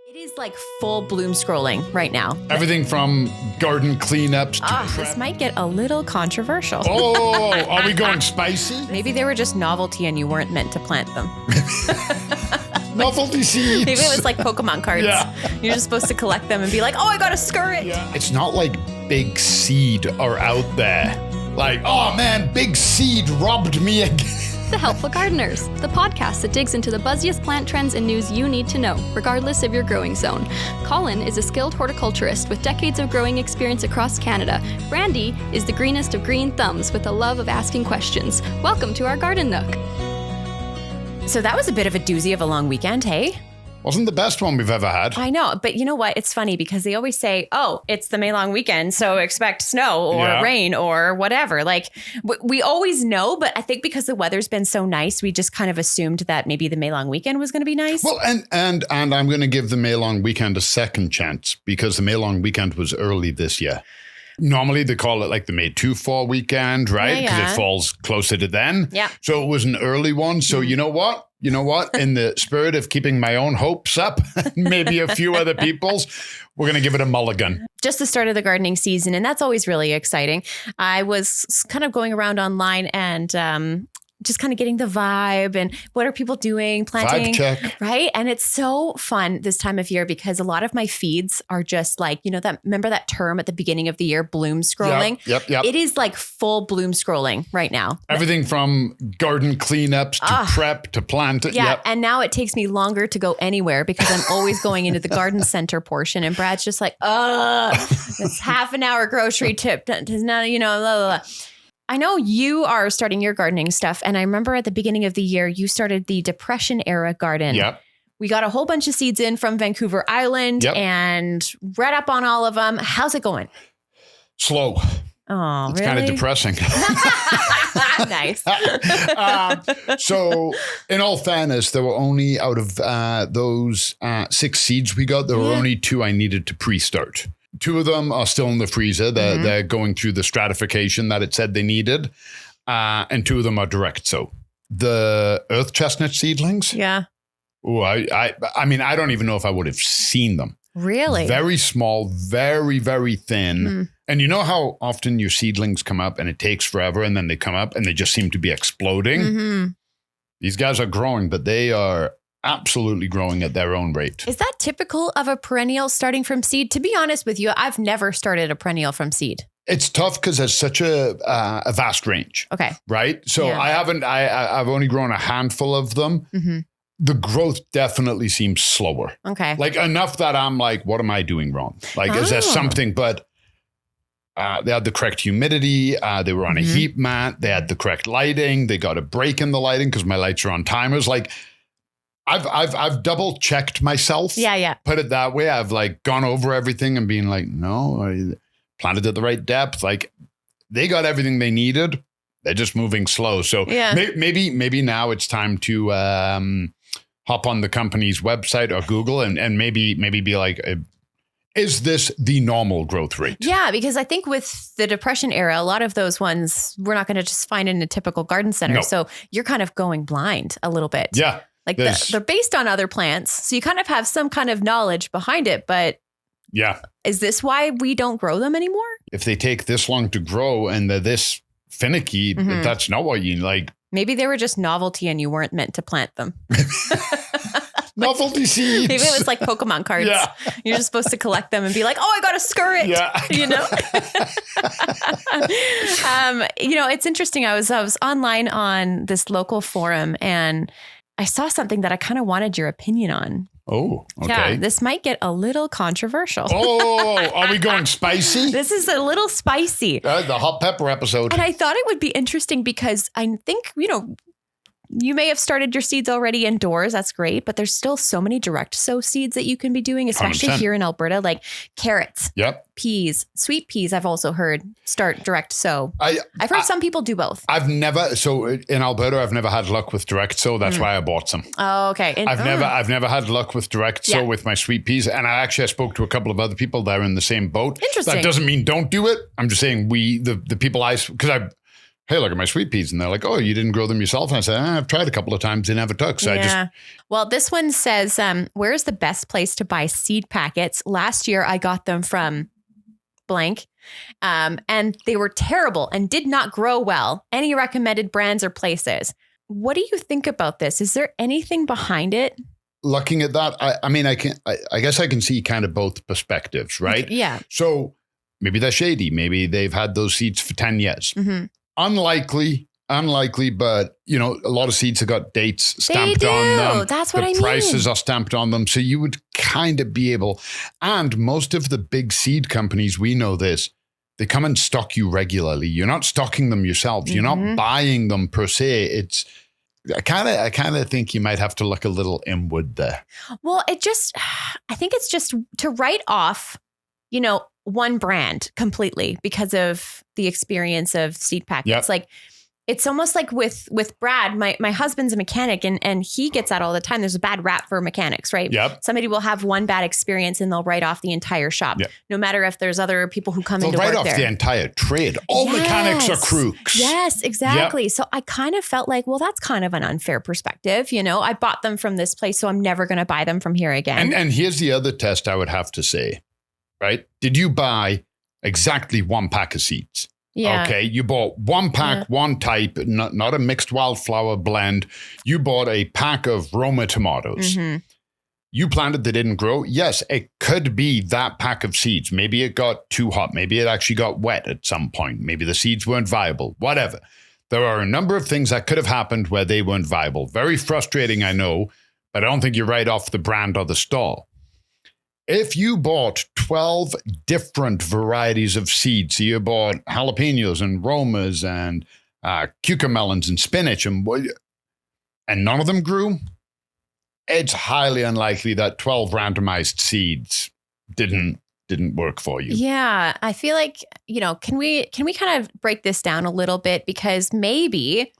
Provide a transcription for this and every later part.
It is like full bloom scrolling right now. Everything from garden cleanups to This might get a little controversial. Oh, are we going spicy? Maybe they were just novelty and you weren't meant to plant them. Novelty seeds. Maybe it was like Pokemon cards. Yeah. You're just supposed to collect them and be like, oh, I got a skirt. Yeah. It's not like big seed are out there. Like, oh man, big seed robbed me again. The Helpful Gardeners, the podcast that digs into the buzziest plant trends and news you need to know, regardless of your growing zone. Colin is a skilled horticulturist with decades of growing experience across Canada. Brandi is the greenest of green thumbs with a love of asking questions. Welcome to our Garden Nook. So that was a bit of a doozy of a long weekend, hey? Wasn't the best one we've ever had. I know, but you know what? It's funny because they always say, oh, it's the May long weekend, so expect snow or rain or whatever. Like, we always know, but I think because the weather's been so nice, we just kind of assumed that maybe the May long weekend was going to be nice. Well, and I'm going to give the May long weekend a second chance because the May long weekend was early this year. Normally they call it like the May 2-4 weekend, right? Because it falls closer to then. Yeah. So it was an early one. So you know what? In the spirit of keeping my own hopes up, maybe a few other people's, we're going to give it a mulligan. Just the start of the gardening season. And that's always really exciting. I was kind of going around online and just kind of getting the vibe and what are people doing, planting, Vibe check. right? And it's so fun this time of year because a lot of my feeds are just like, remember that term at the beginning of the year, bloom scrolling? Yep. It is like full bloom scrolling right now. Everything from garden cleanups to prep to plant. Yeah. And now it takes me longer to go anywhere because I'm always going into the garden center portion. And Brad's just like, it's half an hour grocery trip. Does not, blah, blah, blah. I know you are starting your gardening stuff. And I remember at the beginning of the year, you started the Depression era garden. Yep. We got a whole bunch of seeds in from Vancouver Island and read up on all of them. How's it going? Slow. Oh, it's really? kind of depressing. Nice. So in all fairness, there were only out of those 6 seeds we got, there were only 2 I needed to pre-start. 2 of them are still in the freezer. They're going through the stratification that it said they needed. And 2 of them are direct sow. The earth chestnut seedlings. Yeah. Oh, I mean, I don't even know if I would have seen them. Really? Very small, very, very thin. And you know how often your seedlings come up and it takes forever and then they come up and they just seem to be exploding? These guys are growing, but they are absolutely growing at their own rate. Is that typical of a perennial starting from seed? To be honest with you, I've never started a perennial from seed. It's tough because there's such a vast range. Okay. Right? So I've only grown a handful of them. The growth definitely seems slower. Okay. Like enough that I'm like, what am I doing wrong? Like, is there something? But they had the correct humidity. They were on a heat mat. They had the correct lighting. They got a break in the lighting because my lights are on timers. Like, I've double checked myself. Yeah. Put it that way. I've like gone over everything and being like, no, I planted at the right depth. Like they got everything they needed. They're just moving slow. So maybe now it's time to hop on the company's website or Google and maybe be like, is this the normal growth rate? Yeah, because I think with the Depression era, a lot of those ones we're not going to just find in a typical garden center. No. So you're kind of going blind a little bit. Yeah. Like they're based on other plants. So you kind of have some kind of knowledge behind it. But is this why we don't grow them anymore? If they take this long to grow and they're this finicky, that's not what you like. Maybe they were just novelty and you weren't meant to plant them. Novelty seeds. Maybe it was like Pokemon cards. Yeah. You're just supposed to collect them and be like, oh, I got a skirt. Yeah. It's interesting. I was online on this local forum and I saw something that I kind of wanted your opinion on. Oh, okay. Yeah, this might get a little controversial. Oh, are we going spicy? This is a little spicy. The hot pepper episode. And I thought it would be interesting because I think, you may have started your seeds already indoors. That's great. But there's still so many direct sow seeds that you can be doing, especially 100%. here in Alberta, like carrots, peas, sweet peas. I've also heard start direct sow. I've heard some people do both. So in Alberta, I've never had luck with direct sow. That's why I bought some. Oh, okay. And, I've never had luck with direct sow with my sweet peas. And I spoke to a couple of other people that are in the same boat. Interesting. That doesn't mean don't do it. I'm just saying the people because hey, look at my sweet peas. And they're like, oh, you didn't grow them yourself? And I said, I've tried a couple of times. They never took. So Well, this one says, where's the best place to buy seed packets? Last year, I got them from blank. And they were terrible and did not grow well. Any recommended brands or places? What do you think about this? Is there anything behind it? Looking at that, I guess I can see kind of both perspectives, right? Yeah. So maybe they're shady. Maybe they've had those seeds for 10 years. Mm-hmm. Unlikely, but a lot of seeds have got dates stamped on them. That's what I mean. The prices are stamped on them. So you would kind of be able, and most of the big seed companies, we know this, they come and stock you regularly. You're not stocking them yourselves. Mm-hmm. You're not buying them per se. I kind of think you might have to look a little inward there. Well, I think it's just to write off, one brand completely because of the experience of seed packets. Yep. Like, it's almost like with Brad, my husband's a mechanic and he gets that all the time. There's a bad rap for mechanics, right? Yep. Somebody will have one bad experience and they'll write off the entire shop. Yep. No matter if there's other people who come in to work there. They'll write off the entire trade. All mechanics are crooks. Yes, exactly. Yep. So I kind of felt like, well, that's kind of an unfair perspective. I bought them from this place, so I'm never going to buy them from here again. And here's the other test I would have to say, right? Did you buy exactly one pack of seeds? Yeah. Okay. You bought one pack, one type, not a mixed wildflower blend. You bought a pack of Roma tomatoes. Mm-hmm. You planted, they didn't grow. Yes, it could be that pack of seeds. Maybe it got too hot. Maybe it actually got wet at some point. Maybe the seeds weren't viable, whatever. There are a number of things that could have happened where they weren't viable. Very frustrating, I know, but I don't think you write off the brand or the store. If you bought 12 different varieties of seeds, so you bought jalapenos and Romas and cucamelons and spinach and none of them grew, it's highly unlikely that 12 randomized seeds didn't work for you. Yeah, I feel like, can we kind of break this down a little bit, because maybe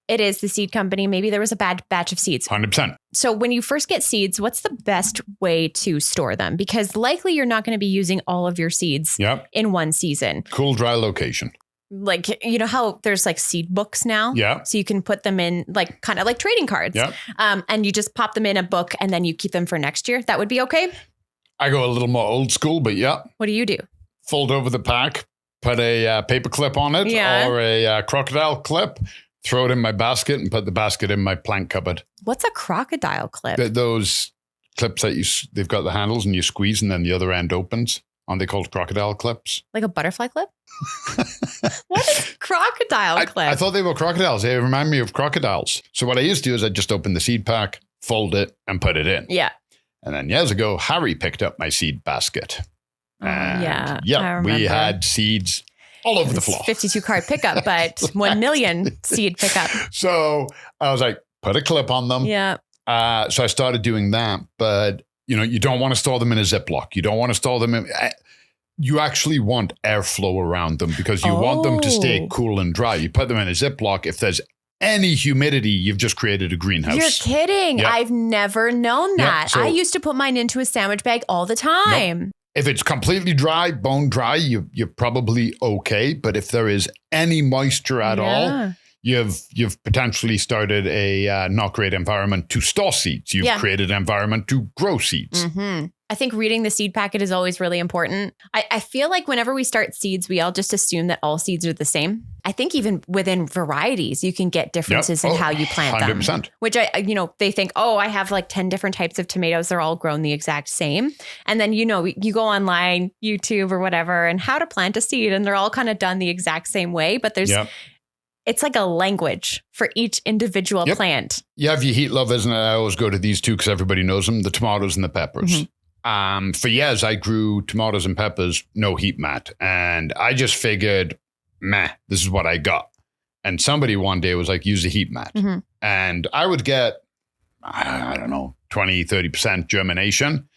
it is the seed company. Maybe there was a bad batch of seeds. 100%. So when you first get seeds, what's the best way to store them? Because likely you're not going to be using all of your seeds in one season. Cool, dry location. Like, how there's like seed books now? Yeah. So you can put them in like kind of like trading cards. Yeah. And you just pop them in a book and then you keep them for next year. That would be okay? I go a little more old school, but yeah. What do you do? Fold over the pack, put a paper clip on it or a crocodile clip. Throw it in my basket and put the basket in my plant cupboard. What's a crocodile clip? Those clips that they've got the handles and you squeeze and then the other end opens. Aren't they called crocodile clips? Like a butterfly clip? What is crocodile clip? I thought they were crocodiles. They remind me of crocodiles. So what I used to do is I'd just open the seed pack, fold it and put it in. Yeah. And then years ago, Harry picked up my seed basket. And we had seeds all over the floor. 52 card pickup, but 1 million seed pickup. So I was like, put a clip on them. Yeah. So I started doing that, but you don't want to store them in a Ziploc. You don't want to store them in. You actually want airflow around them because you want them to stay cool and dry. You put them in a Ziploc. If there's any humidity, you've just created a greenhouse. You're kidding. Yep. I've never known that. Yep. So, I used to put mine into a sandwich bag all the time. Nope. If it's completely dry, bone dry, you're probably okay. But if there is any moisture at all, you've potentially started a not great environment to store seeds. You've created an environment to grow seeds. Mm-hmm. I think reading the seed packet is always really important. I feel like whenever we start seeds, we all just assume that all seeds are the same. I think even within varieties, you can get differences in how you plant 100%. them. Which they think, I have like 10 different types of tomatoes. They're all grown the exact same. And then, you go online, YouTube or whatever, and how to plant a seed. And they're all kind of done the exact same way. But there's... It's like a language for each individual plant. You have your heat lovers, and I always go to these two because everybody knows them, the tomatoes and the peppers. Mm-hmm. For years, I grew tomatoes and peppers, no heat mat. And I just figured, this is what I got. And somebody one day was like, use a heat mat. Mm-hmm. And I would get, I don't know, 20, 30% germination.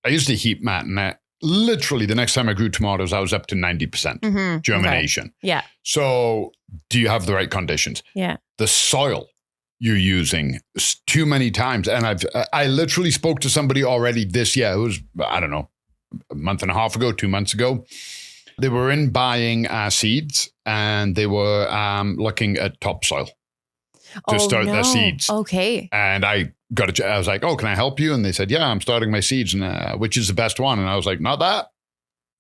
I used a heat mat, and literally the next time I grew tomatoes, I was up to 90% germination. Okay. Yeah. So do you have the right conditions? Yeah. The soil you're using too many times. And I literally spoke to somebody already this year. It was, I don't know, a month and a half ago, 2 months ago. They were in buying seeds and they were looking at topsoil to start their seeds. Okay. And I was like, oh, can I help you? And they said, yeah, I'm starting my seeds. And which is the best one? And I was like, not that.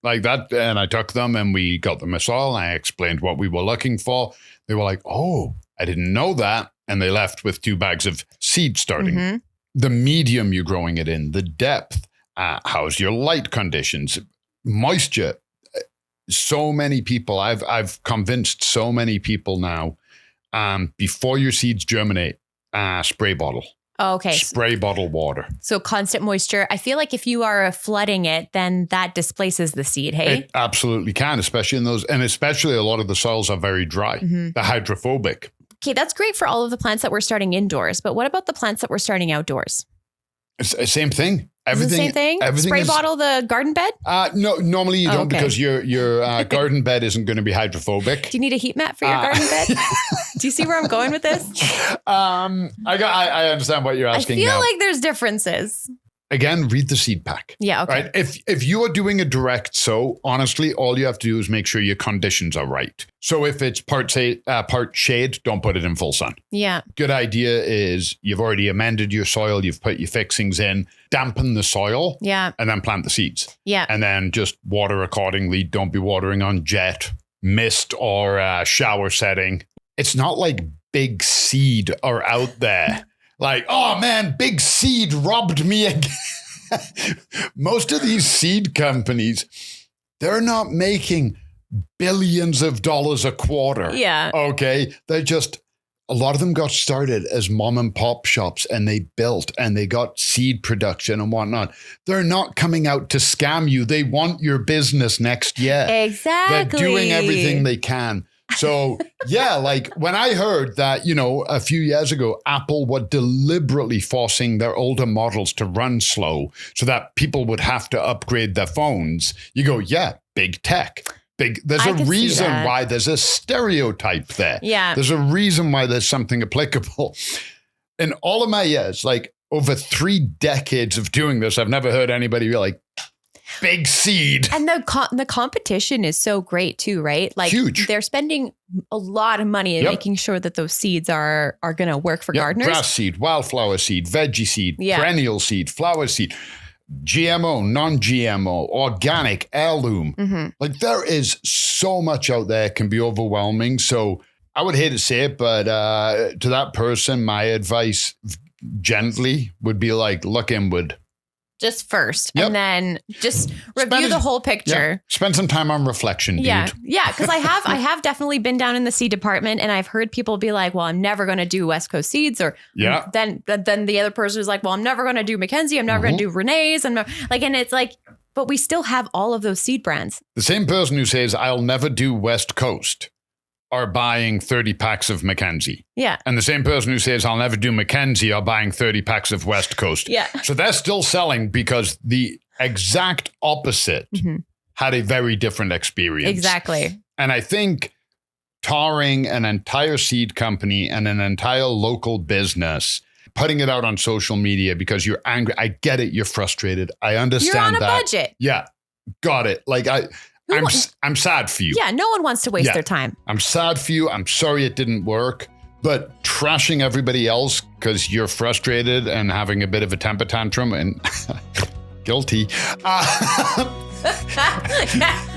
Like that. And I took them and we got them a soil. And I explained what we were looking for. They were like, oh, I didn't know that. And they left with 2 bags of seed starting. Mm-hmm. The medium you're growing it in, the depth, how's your light conditions, moisture. So many people, I've convinced so many people now, before your seeds germinate, spray bottle. Oh, okay. Spray bottle water. So constant moisture. I feel like if you are flooding it, then that displaces the seed, hey? It absolutely can, especially in those, and especially a lot of the soils are very dry. Mm-hmm. They're hydrophobic. Okay, that's great for all of the plants that we're starting indoors, but what about the plants that we're starting outdoors? Same thing. Everything. Same thing. Spray bottle the garden bed? No, normally you don't because your garden bed isn't going to be hydrophobic. Do you need a heat mat for your garden bed? Do you see where I'm going with this? I understand what you're asking. I feel like there's differences. Again, read the seed pack. Yeah, okay. Right? If you are doing a direct sow, honestly, all you have to do is make sure your conditions are right. So if it's part shade, don't put it in full sun. Yeah. Good idea is you've already amended your soil, you've put your fixings in, dampen the soil, and then plant the seeds. Yeah. And then just water accordingly. Don't be watering on jet, mist, or shower setting. It's not like big seed are out there. Like, oh man, big seed robbed me again. Most of these seed companies, they're not making billions of dollars a quarter. Yeah. Okay. A lot of them got started as mom and pop shops and they built and they got seed production and whatnot. They're not coming out to scam you. They want your business next year. Exactly. They're doing everything they can. So, yeah, like when I heard that, a few years ago, Apple were deliberately forcing their older models to run slow so that people would have to upgrade their phones, you go, yeah, big tech. There's a reason why there's a stereotype there. Yeah. There's a reason why there's something applicable. In all of my years, like over 3 decades of doing this, I've never heard anybody be like, big seed. And the competition is so great too, right? Like huge. They're spending a lot of money in making sure that those seeds are going to work for gardeners. Grass seed, wildflower seed, veggie seed, perennial seed, flower seed, GMO, non-GMO, organic, heirloom. Mm-hmm. Like there is so much out there, it can be overwhelming. So I would hate to say it, but to that person, my advice gently would be like, look inward. Just first, and then just review the whole picture. Yeah. Spend some time on reflection, dude. Yeah, because I have definitely been down in the seed department, and I've heard people be like, "Well, I'm never going to do West Coast seeds," or then the other person is like, "Well, I'm never going to do Mackenzie. I'm never going to do Renee's," and it's like, but we still have all of those seed brands. The same person who says, "I'll never do West Coast," are buying 30 packs of Mackenzie. Yeah. And the same person who says, I'll never do Mackenzie, are buying 30 packs of West Coast. Yeah. So they're still selling because the exact opposite had a very different experience. Exactly. And I think tarring an entire seed company and an entire local business, putting it out on social media because you're angry. I get it. You're frustrated. I understand that. You're on a budget. Yeah. Got it. Like I'm sad for you. Yeah, no one wants to waste their time. I'm sad for you. I'm sorry it didn't work. But trashing everybody else because you're frustrated and having a bit of a temper tantrum and guilty.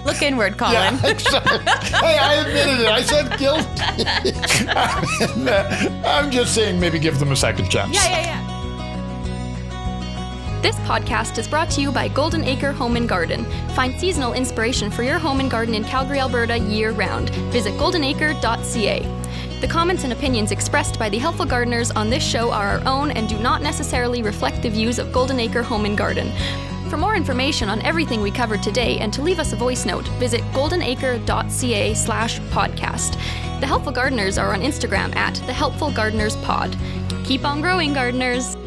Look inward, Colin. Yeah, exactly. Hey, I admitted it. I said guilty. I'm just saying maybe give them a second chance. Yeah. This podcast is brought to you by Golden Acre Home and Garden. Find seasonal inspiration for your home and garden in Calgary, Alberta year-round. Visit goldenacre.ca. The comments and opinions expressed by the Helpful Gardeners on this show are our own and do not necessarily reflect the views of Golden Acre Home and Garden. For more information on everything we covered today and to leave us a voice note, visit goldenacre.ca/podcast. The Helpful Gardeners are on Instagram at The Helpful Gardeners Pod. Keep on growing, gardeners!